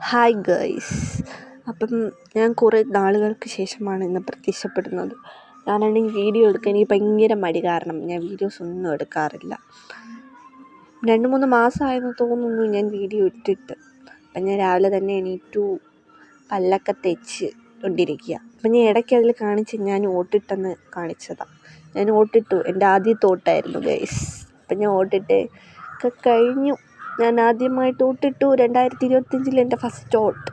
Hi guys. അപ്പം ഞാൻ കുറേ നാളുകൾക്ക് ശേഷമാണ് ഇന്ന് പ്രത്യക്ഷപ്പെടുന്നത്. ഞാനാണെങ്കിൽ വീഡിയോ എടുക്കാൻ എനിക്ക് ഭയങ്കര മടി കാരണം ഞാൻ വീഡിയോസ് ഒന്നും എടുക്കാറില്ല. 2-3 മാസമായെന്ന് തോന്നുന്നു ഞാൻ വീഡിയോ ഇട്ടിട്ട്. അപ്പം ഞാൻ രാവിലെ തന്നെ എണീറ്റു, പല്ലൊക്കെ തേച്ച് കൊണ്ടിരിക്കുക. അപ്പം ഞാൻ ഇടയ്ക്ക് അതിൽ ഞാൻ ഓട്ടിട്ടെന്ന് കാണിച്ചതാണ്. ഞാൻ ഓട്ടിട്ടു, എൻ്റെ ആദ്യത്തെ ഓട്ടായിരുന്നു ഗേയ്സ്. അപ്പം ഞാൻ ഓട്ടിട്ട് ഒക്കെ കഴിഞ്ഞു. ഞാൻ ആദ്യമായിട്ട് ഓട്ടിട്ടു 2025 എൻ്റെ ഫസ്റ്റ് ഓട്ട്.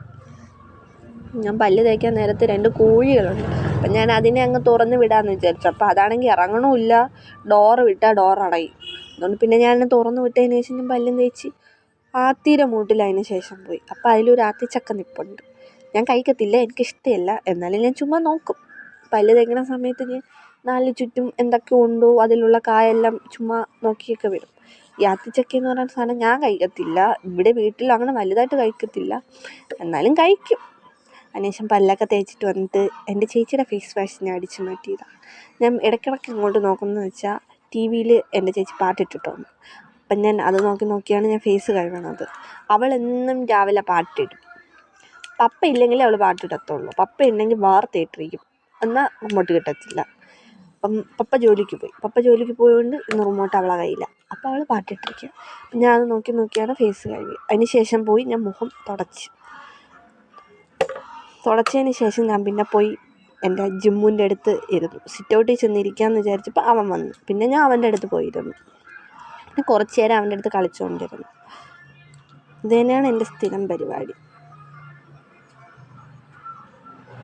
ഞാൻ പല്ല് തേക്കാൻ നേരത്ത് 2 കോഴികളുണ്ട്. അപ്പം ഞാൻ അതിനെ അങ്ങ് തുറന്ന് വിടാമെന്ന് വിചാരിച്ചു. അപ്പോൾ അതാണെങ്കിൽ ഇറങ്ങണമില്ല, ഡോറ് വിട്ടാൽ ഡോർ അടയും. അതുകൊണ്ട് പിന്നെ ഞാൻ തുറന്ന് വിട്ടതിന് ശേഷം ഞാൻ പല്ലും തേച്ച് ആത്തിയുടെ മൂട്ടിൽ അതിന് ശേഷം പോയി. അപ്പോൾ അതിലൊരു ആത്തിച്ചക്ക നിൽപ്പുണ്ട്. ഞാൻ കഴിക്കത്തില്ല, എനിക്കിഷ്ടമല്ല, എന്നാലും ഞാൻ ചുമ്മാ നോക്കും. പല്ല് തേക്കുന്ന സമയത്ത് ഞാൻ 4 ചുറ്റും എന്തൊക്കെ ഉണ്ടോ അതിലുള്ള കായെല്ലാം ചുമ്മാ നോക്കിയൊക്കെ വിടും. ഈ ആത്തിച്ചക്ക എന്ന് പറയുന്ന സാധനം ഞാൻ കഴിക്കത്തില്ല. ഇവിടെ വീട്ടിൽ അങ്ങനെ വലുതായിട്ട് കഴിക്കത്തില്ല, എന്നാലും കഴിക്കും. അതിനുശേഷം പല്ലൊക്കെ തേച്ചിട്ട് വന്നിട്ട് എൻ്റെ ചേച്ചിയുടെ ഫേസ് വാഷ് ഞാൻ അടിച്ചു മാറ്റിയതാണ്. ഞാൻ ഇടയ്ക്കിടയ്ക്ക് ഇങ്ങോട്ട് നോക്കുന്നതെന്ന് വെച്ചാൽ TV-യിൽ എൻ്റെ ചേച്ചി പാട്ടിട്ടിട്ടുണ്ട്. അപ്പം ഞാൻ അത് നോക്കിയാണ് ഞാൻ ഫേസ് കഴുകണത്. അവൾ എന്നും രാവിലെ പാട്ടിടും. പപ്പ ഇല്ലെങ്കിൽ അവൾ പാട്ടിടത്തുള്ളൂ. പപ്പ ഉണ്ടെങ്കിൽ വാർത്തയിട്ടിരിക്കും, എന്നാൽ റിമോട്ട് കിട്ടത്തില്ല. അപ്പം പപ്പ ജോലിക്ക് പോയതുകൊണ്ട് ഇന്ന് റിമോട്ട് അവളെ കയ്യില്ല. അപ്പോൾ അവൾ പാട്ടിട്ടിരിക്കുക. ഞാൻ അത് നോക്കിയാണ് ഫേസ് കഴുകി. അതിന് ശേഷം പോയി ഞാൻ മുഖം തുടച്ചതിന് ശേഷം ഞാൻ പിന്നെ പോയി എൻ്റെ ജിമ്മിൻ്റെ അടുത്ത് ഇരുന്നു. സിറ്റൗട്ടിൽ ചെന്നിരിക്കാമെന്ന് വിചാരിച്ചപ്പോൾ അവൻ വന്നു. പിന്നെ ഞാൻ അവൻ്റെ അടുത്ത് പോയിരുന്നു. പിന്നെ കുറച്ച് നേരം അവൻ്റെ അടുത്ത് കളിച്ചുകൊണ്ടിരുന്നു. ഇത് തന്നെയാണ് എൻ്റെ സ്ഥിരം പരിപാടി.